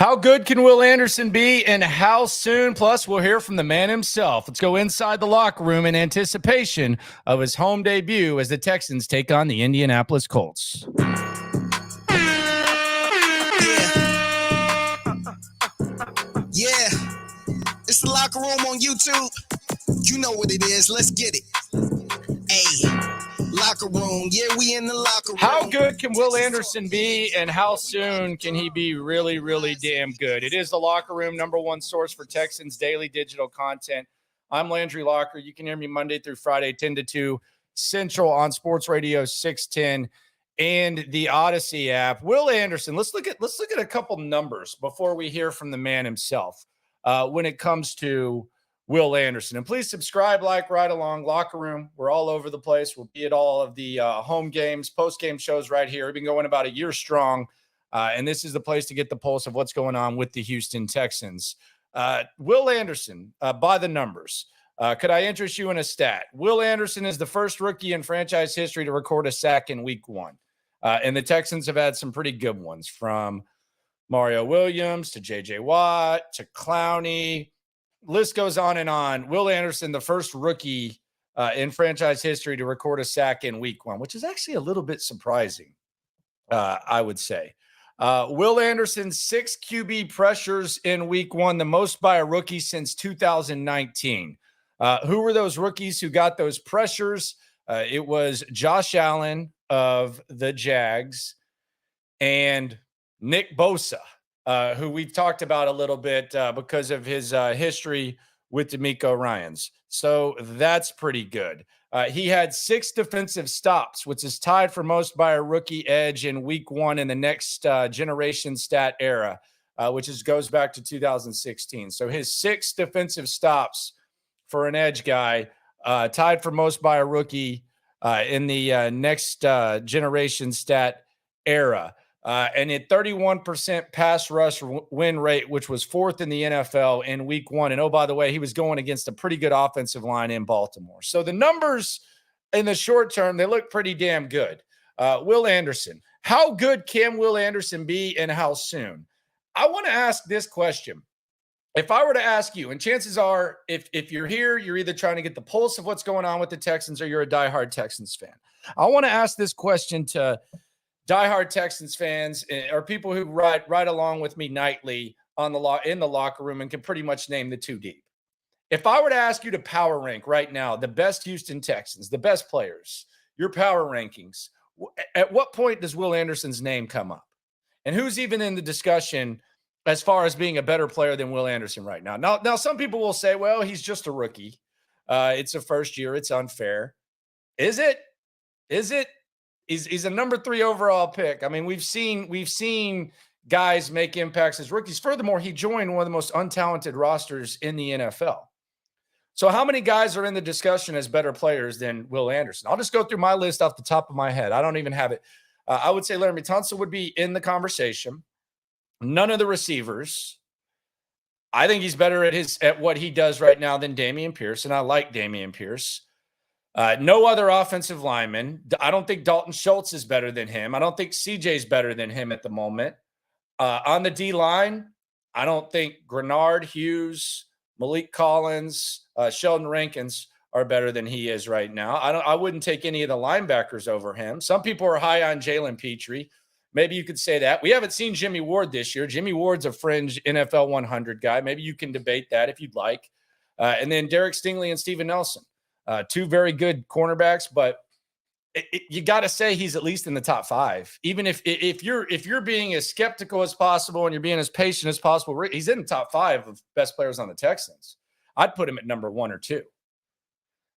How good can Will Anderson be and how soon? Plus, we'll hear from the man himself. Let's go inside the locker room in anticipation of his home debut as the Texans take on the Indianapolis Colts. Yeah, it's the locker room on YouTube. You know what it is. Let's get it. Hey, locker room. Yeah, we in the locker room. How good can Will Anderson be and how soon can he be really, really damn good? It is the locker room, number one source for Texans daily digital content. I'm Landry Locker. You can hear me Monday through Friday, 10 to 2 Central on Sports Radio 610 and the Odyssey app. Will Anderson, let's look at a couple numbers before we hear from the man himself when it comes to Will Anderson. And please subscribe, like, right along. Locker Room, we're all over the place. We'll be at all of the home games, post-game shows right here. We've been going about a year strong, and this is the place to get the pulse of what's going on with the Houston Texans. Will Anderson, by the numbers. Could I interest you in a stat? Will Anderson is the first rookie in franchise history to record a sack in week one. And the Texans have had some pretty good ones, from Mario Williams to J.J. Watt to Clowney. List goes on and on. Will Anderson, the first rookie in franchise history to record a sack in week one, which is actually a little bit surprising, I would say. Will Anderson, 6 QB pressures in week one, the most by a rookie since 2019. Who were those rookies who got those pressures? It was Josh Allen of the Jags and Nick Bosa, who we've talked about a little bit because of his history with DeMeco Ryans. So that's pretty good. He had 6 defensive stops, which is tied for most by a rookie edge in week one in the next generation stat era, which goes back to 2016. So his 6 defensive stops for an edge guy, tied for most by a rookie in the next generation stat era. And at 31% pass rush win rate, which was 4th in the NFL in week one. And oh, by the way, he was going against a pretty good offensive line in Baltimore. So the numbers in the short term, they look pretty damn good. Will Anderson, how good can Will Anderson be and how soon? I want to ask this question. If I were to ask you, and chances are, if you're here, you're either trying to get the pulse of what's going on with the Texans or you're a diehard Texans fan. I want to ask this question to diehard Texans fans or people who ride along with me nightly in the locker room and can pretty much name the 2 deep. If I were to ask you to power rank right now the best Houston Texans, the best players, your power rankings, at what point does Will Anderson's name come up? And who's even in the discussion as far as being a better player than Will Anderson right now? Now, some people will say, well, he's just a rookie. It's a first year. It's unfair. Is it? He's a number 3 overall pick. I mean, we've seen guys make impacts as rookies. Furthermore, he joined one of the most untalented rosters in the NFL. So how many guys are in the discussion as better players than Will Anderson? I'll just go through my list off the top of my head. I don't even have it. I would say Laremy Tunsil would be in the conversation. None of the receivers. I think he's better at what he does right now than Dameon Pierce, and I like Dameon Pierce. No other offensive lineman. I don't think Dalton Schultz is better than him. I don't think CJ's better than him at the moment. On the D-line, I don't think Grenard, Hughes, Malik Collins, Sheldon Rankins are better than he is right now. I wouldn't take any of the linebackers over him. Some people are high on Jalen Petrie. Maybe you could say that. We haven't seen Jimmy Ward this year. Jimmy Ward's a fringe NFL 100 guy. Maybe you can debate that if you'd like. And then Derek Stingley and Steven Nelson. 2 very good cornerbacks, but you got to say he's at least in the top 5. Even if you're being as skeptical as possible and you're being as patient as possible, he's in the top 5 of best players on the Texans. I'd put him at number 1 or 2.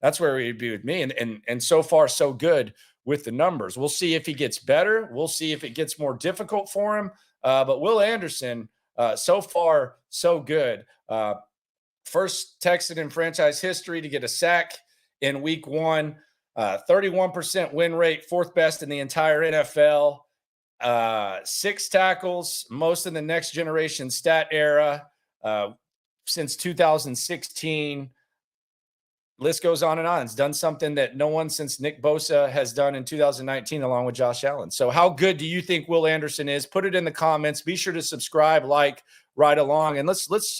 That's where he'd be with me. And so far, so good with the numbers. We'll see if he gets better. We'll see if it gets more difficult for him. But Will Anderson, so far, so good. First Texan in franchise history to get a sack in week one, 31% win rate, 4th best in the entire NFL, 6 tackles, most in the next generation stat era since 2016. List goes on and on. It's done something that no one since Nick Bosa has done in 2019, along with Josh Allen. So how good do you think Will Anderson is? Put it in the comments. Be sure to subscribe, like, right along. And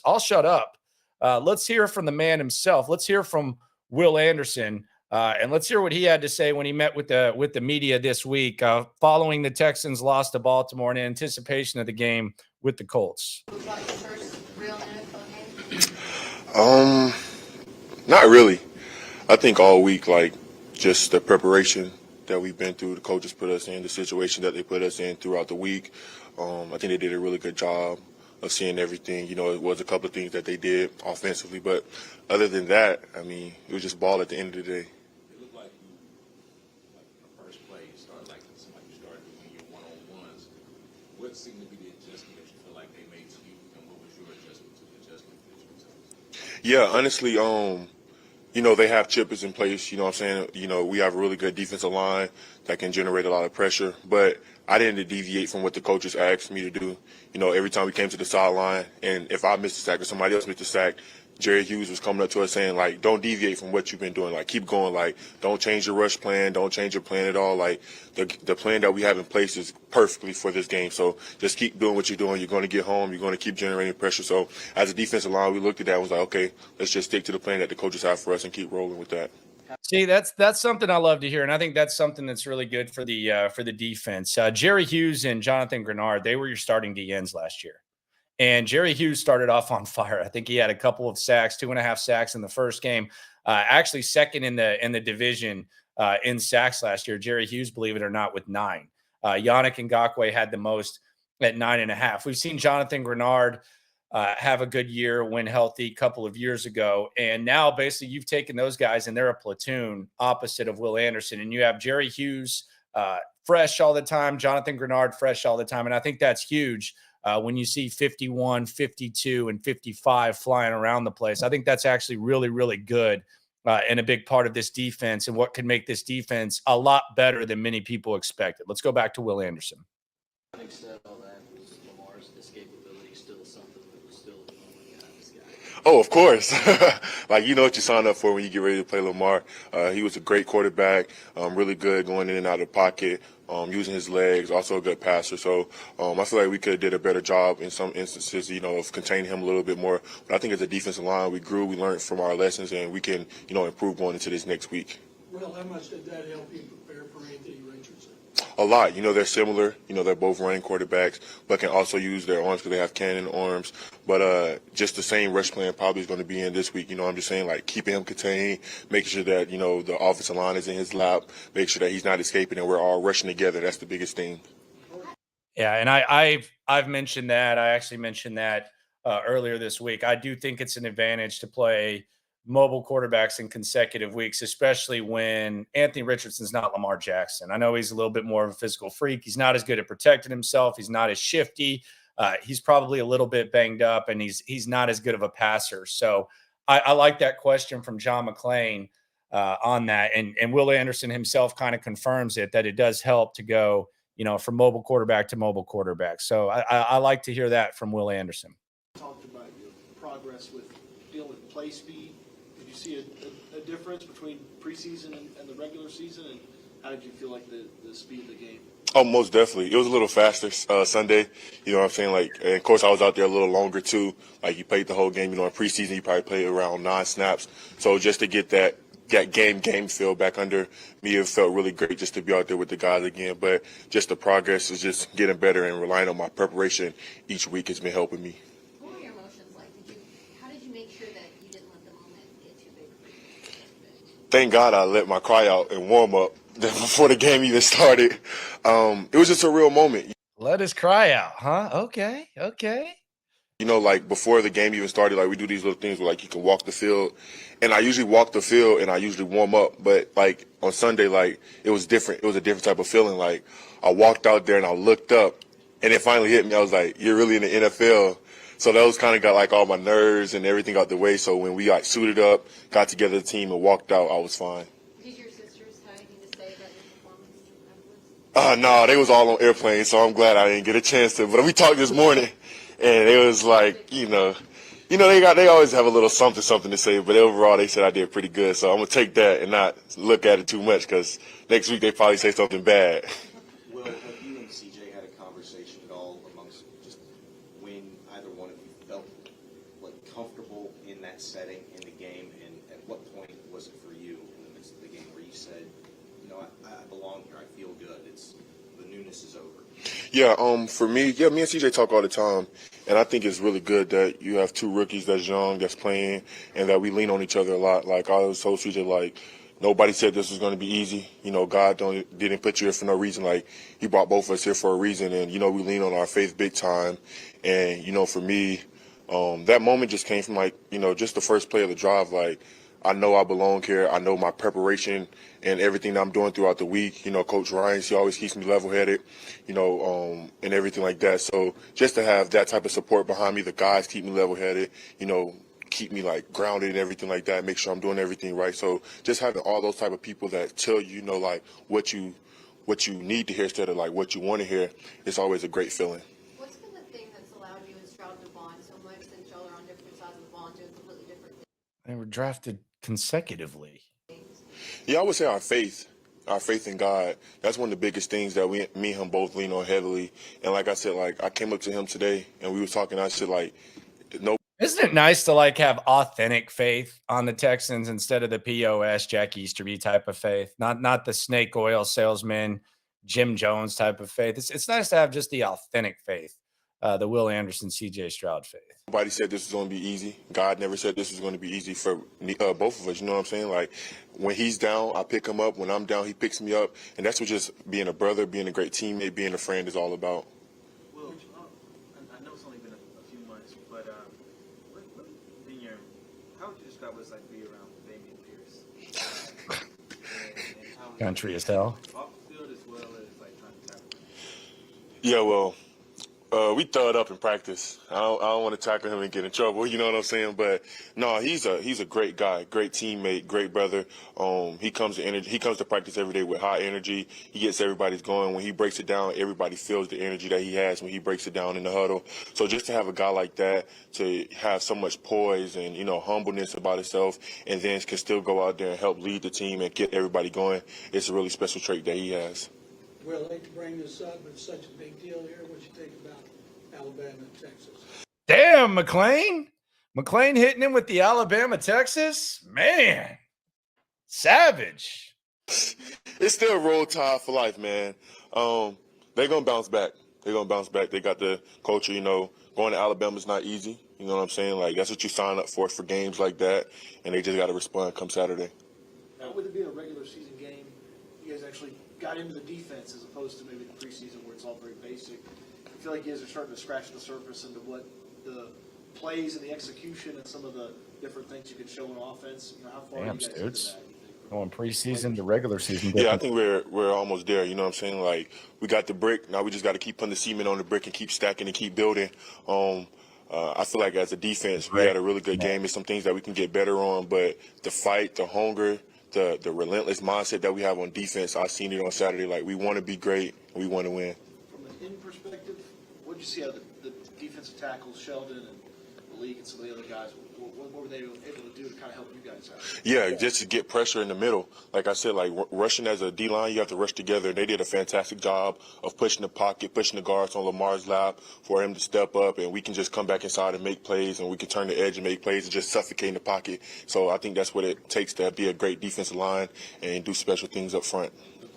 I'll shut up. Let's hear from the man himself. Let's hear from Will Anderson. And let's hear what he had to say when he met with the media this week following the Texans' loss to Baltimore in anticipation of the game with the Colts. Not really. I think all week, like, just the preparation that we've been through, the coaches put us in, the situation that they put us in throughout the week. I think they did a really good job of seeing everything. You know, it was a couple of things that they did offensively, but other than that, I mean, it was just ball at the end of the day. It looked like you, like the first play, you started like you started doing your one-on-ones. What seemed to be the adjustment that you feel like they made to you, and what was your adjustment to the adjustment that you took? Yeah, honestly, you know, they have chippers in place. You know what I'm saying? You know, we have a really good defensive line that can generate a lot of pressure. But I didn't deviate from what the coaches asked me to do. You know, every time we came to the sideline, and if I missed a sack or somebody else missed a sack, Jerry Hughes was coming up to us saying, like, don't deviate from what you've been doing. Like, keep going. Like, don't change your rush plan. Don't change your plan at all. Like, the plan that we have in place is perfectly for this game. So just keep doing what you're doing. You're going to get home. You're going to keep generating pressure. So as a defensive line, we looked at that and was like, okay, let's just stick to the plan that the coaches have for us and keep rolling with that. See, that's something I love to hear, and I think that's something that's really good for the defense. Jerry Hughes and Jonathan Grenard, they were your starting DNs last year. And Jerry Hughes started off on fire. I think he had a couple of sacks, 2.5 sacks in the first game. Actually, second in the division in sacks last year. Jerry Hughes, believe it or not, with 9. Yannick Ngakoue had the most at 9.5. We've seen Jonathan Grenard have a good year when healthy a couple of years ago. And now basically you've taken those guys and they're a platoon opposite of Will Anderson. And you have Jerry Hughes fresh all the time, Jonathan Grenard fresh all the time. And I think that's huge. When you see 51, 52, and 55 flying around the place, I think that's actually really, really good and a big part of this defense and what could make this defense a lot better than many people expected. Let's go back to Will Anderson. Having said all that, was Lamar's escapability still something that was still this guy? Oh, of course. Like, you know what you sign up for when you get ready to play Lamar. He was a great quarterback, really good going in and out of the pocket, using his legs, also a good passer. So I feel like we could have did a better job in some instances, you know, of containing him a little bit more. But I think as a defensive line, we grew, we learned from our lessons, and we can, you know, improve going into this next week. Well, how much did that help you prepare for Anthony Richardson? A lot. You know, they're similar. You know, they're both running quarterbacks, but can also use their arms because they have cannon arms. But just the same rush plan probably is going to be in this week. You know, I'm just saying, like, keeping him contained, making sure that, you know, the offensive line is in his lap, make sure that he's not escaping and we're all rushing together. That's the biggest thing. Yeah, and I've mentioned that. I actually mentioned that earlier this week. I do think it's an advantage to play mobile quarterbacks in consecutive weeks, especially when Anthony Richardson's not Lamar Jackson. I know he's a little bit more of a physical freak. He's not as good at protecting himself. He's not as shifty. He's probably a little bit banged up, and he's not as good of a passer. So I like that question from John McClain on that. And Will Anderson himself kind of confirms that it does help to go, you know, from mobile quarterback to mobile quarterback. So I like to hear that from Will Anderson. Talked about your progress with dealing with play speed. Did you see a difference between preseason and the regular season? And how did you feel like the speed of the game? Oh, most definitely. It was a little faster Sunday. You know what I'm saying? Like, and of course, I was out there a little longer, too. Like, you played the whole game. You know, in preseason, you probably played around 9 snaps. So just to get that game feel back under me, it felt really great just to be out there with the guys again. But just the progress is just getting better, and relying on my preparation each week has been helping me. What were your emotions like? How did you make sure that you didn't let the moment get too big for you? Thank God I let my cry out and warm up before the game even started. It was just a real moment. Let us cry out, huh? Okay. You know, like, before the game even started, like, we do these little things where, like, you can walk the field. And I usually walk the field and I usually warm up. But, like, on Sunday, like, it was different. It was a different type of feeling. Like, I walked out there and I looked up and it finally hit me. I was like, you're really in the NFL. So those kind of got, like, all my nerves and everything out the way. So when we, like, suited up, got together the team and walked out, I was fine. Did your sisters have anything to say about your performance afterwards? No, they was all on airplanes, so I'm glad I didn't get a chance to. But we talked this morning, and it was like, you know, they always have a little something to say, but overall they said I did pretty good. So I'm gonna take that and not look at it too much because next week they probably say something bad. Will, have you and CJ had a conversation at all amongst just when either one of you felt like comfortable in that setting in the game, and at what point was it for you in the midst of the game where you said, I belong here, I feel good, the newness is over? Yeah, for me, me and CJ talk all the time, and I think it's really good that you have two rookies that's young, that's playing, and that we lean on each other a lot. Like I always told CJ, like nobody said this was going to be easy. God didn't put you here for no reason. Like He brought both of us here for a reason, and we lean on our faith big time. And for me, that moment just came from just the first play of the drive. Like I know I belong here. I know my preparation and everything that I'm doing throughout the week. Coach Ryan, he always keeps me level-headed, and everything like that. So just to have that type of support behind me, the guys keep me level-headed, keep me grounded and everything like that, make sure I'm doing everything right. So just having all those type of people that tell you, what you need to hear instead of what you want to hear, it's always a great feeling. What's been the thing that's allowed you and Stroud to bond so much since y'all are on different sides of the ball and doing completely different things? They were drafted consecutively. Yeah, I would say our faith in God. That's one of the biggest things that me and him both lean on heavily. And like I said, I came up to him today and we were talking. I said, no. Isn't it nice to have authentic faith on the Texans instead of the POS Jack Easterby type of faith, not the snake oil salesman Jim Jones type of faith. It's nice to have just the authentic faith, the Will Anderson, CJ Stroud faith. Nobody said this was going to be easy. God never said this was going to be easy for both of us. You know what I'm saying? When he's down, I pick him up. When I'm down, he picks me up. And that's what just being a brother, being a great teammate, being a friend is all about. Well, I know it's only been a few months, but how would you describe what it's like to be around Damian Pierce? And how Country as hell. off the field as well as trying to tackle him? Yeah, well, we throw it up in practice. I don't want to tackle him and get in trouble. You know what I'm saying? But no, he's a great guy, great teammate, great brother. He comes to practice every day with high energy. He gets everybody's going. When he breaks it down, everybody feels the energy that he has when he breaks it down in the huddle. So just to have a guy like that, to have so much poise and humbleness about himself, and then can still go out there and help lead the team and get everybody going, it's a really special trait that he has. Will, I hate to bring this up, but it's such a big deal here. What you think about Alabama and Texas? Damn, McClain. McClain hitting him with the Alabama, Texas. Man, savage. It's still Roll Tide for life, man. They're going to bounce back. They got the culture, going to Alabama is not easy. You know what I'm saying? That's what you sign up for games like that, and they just got to respond come Saturday. With it being a regular season game, you guys actually got into the defense as opposed to maybe the preseason where it's all very basic. I feel like you guys are starting to scratch the surface into what the plays and the execution and some of the different things you could show in offense. How far are you guys into that, you think? Going preseason to regular season. Yeah, I think we're almost there. You know what I'm saying? We got the brick. Now we just got to keep putting the cement on the brick and keep stacking and keep building. I feel like as a defense, we had a really good game. There's some things that we can get better on, but the fight, the hunger, the relentless mindset that we have on defense, I seen it on Saturday. We want to be great, and we want to win. From an in perspective, what did you see out of the defensive tackles, Sheldon and Malik and some of the other guys? What were they able to do to kind of help you guys out? Yeah, just to get pressure in the middle. Like I said, rushing as a D-line, you have to rush together. They did a fantastic job of pushing the pocket, pushing the guards on Lamar's lap for him to step up, and we can just come back inside and make plays, and we can turn the edge and make plays and just suffocate in the pocket. So I think that's what it takes to be a great defensive line and do special things up front. The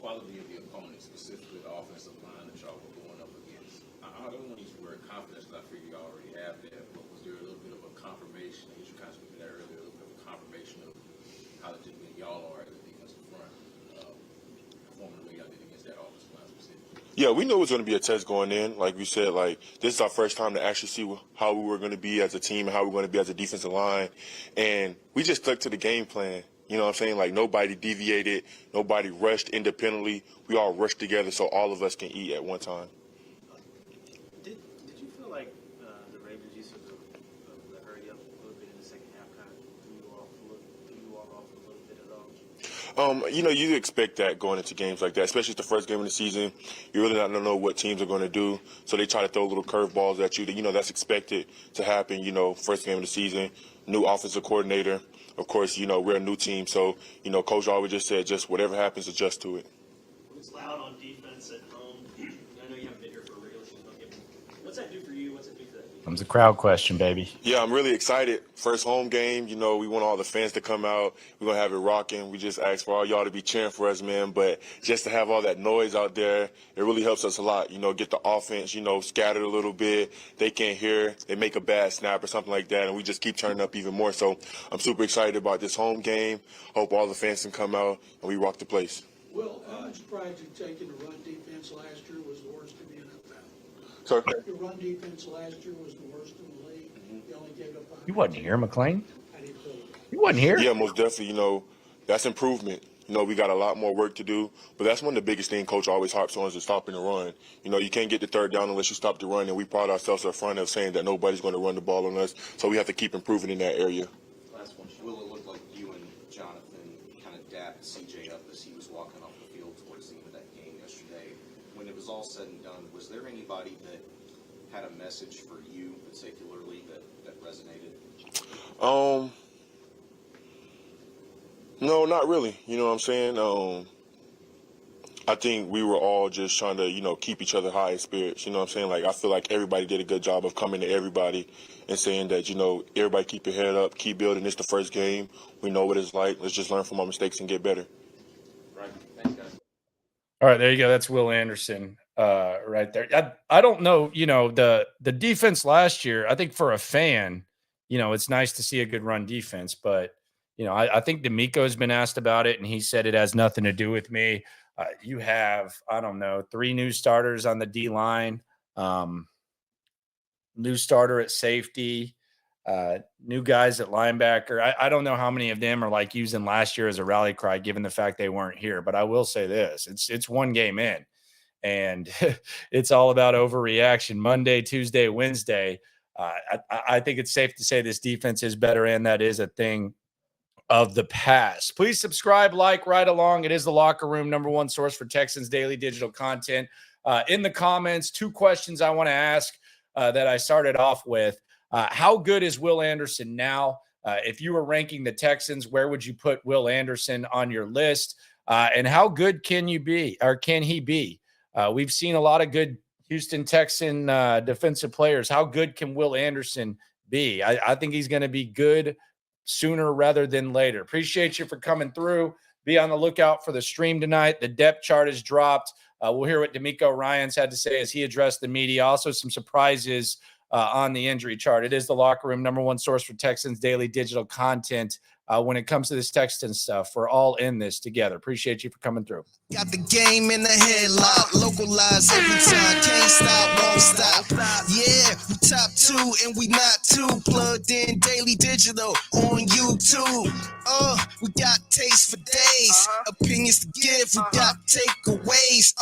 quality of the opponent, specifically the offensive line that y'all were going up against. I don't want to use the word confidence, because I figure you already have that, but was there a little bit of a confirmation, as you kind of spoke to that earlier, a little bit of a confirmation of how legitimately y'all are as a defensive front, performing the way y'all did against that offensive line specifically? Yeah, we knew it was going to be a test going in. Like we said, this is our first time to actually see how we were going to be as a team and how we were going to be as a defensive line. And we just stuck to the game plan. You know what I'm saying? Nobody deviated. Nobody rushed independently. We all rushed together so all of us can eat at one time. Did you feel like the Ravens' use of the hurry up a little bit in the second half kind of threw you all off a little bit at all? You expect that going into games like that, especially the first game of the season. You really don't know what teams are going to do, so they try to throw little curveballs at you. That's expected to happen. First game of the season, new offensive coordinator. Of course, we're a new team, so coach always just said, just whatever happens, adjust to it. It's loud on defense at home. I know you haven't been here for a regular season game. What's that do for you? What's it do for that team? Comes a crowd question, baby. Yeah, I'm really excited. First home game, we want all the fans to come out. We're going to have it rocking. We just ask for all y'all to be cheering for us, man. But just to have all that noise out there, it really helps us a lot. Get the offense, scattered a little bit. They can't hear. They make a bad snap or something like that, and we just keep turning up even more. So I'm super excited about this home game. Hope all the fans can come out and we rock the place. Well, I'm surprised you taking the run defense last year was the worst in the NFL. Sorry? Your run defense last year was the worst in the league. You only gave up. You wasn't here, McClain. How do you feel about it? You wasn't here. Yeah, most definitely. That's improvement. We got a lot more work to do, but that's one of the biggest things Coach always harps on is stopping the run. You can't get the third down unless you stop the run, and we pride ourselves up front of saying that nobody's going to run the ball on us, so we have to keep improving in that area. Last one. Will it look like you and Jonathan kind of dapped CJ up as he was walking off the field towards the end of that game yesterday? When it was all said and done, was there anybody that had a message for you particularly that resonated? No, not really. You know what I'm saying? I think we were all just trying to, keep each other high in spirits. You know what I'm saying? Like, I feel like everybody did a good job of coming to everybody and saying that, everybody keep your head up, keep building. It's the first game. We know what it's like. Let's just learn from our mistakes and get better. Right. Thanks, guys. All right, there you go. That's Will Anderson right there. I don't know, the defense last year, I think for a fan, it's nice to see a good run defense, but I think D'Amico has been asked about it, and he said it has nothing to do with me. You have, I don't know, 3 new starters on the D-line, new starter at safety, new guys at linebacker. I don't know how many of them are like using last year as a rally cry, given the fact they weren't here. But I will say this, it's one game in, and it's all about overreaction. Monday, Tuesday, Wednesday. I think it's safe to say this defense is better, and that is a thing of the past. Please subscribe, like, right along. It is the Locker Room, #1 source for Texans daily digital content. In the comments, 2 questions I want to ask that I started off with. How good is Will Anderson now? If you were ranking the Texans, where would you put Will Anderson on your list? And how good can he be? We've seen a lot of good Houston Texan defensive players. How good can Will Anderson be? I think he's going to be good sooner rather than later. Appreciate you for coming through. Be on the lookout for the stream tonight. The depth chart is dropped. We'll hear what D'Amico Ryans had to say as he addressed the media. Also, some surprises on the injury chart. It is the Locker Room, #1 source for Texans daily digital content when it comes to this Texans stuff. We're all in this together. Appreciate you for coming through. Got the game in the headlock, localized every time, can't stop, won't stop. Yeah, we top 2 and we not too plugged in daily digital on YouTube. We got taste for days, opinions to give, we got takeaways.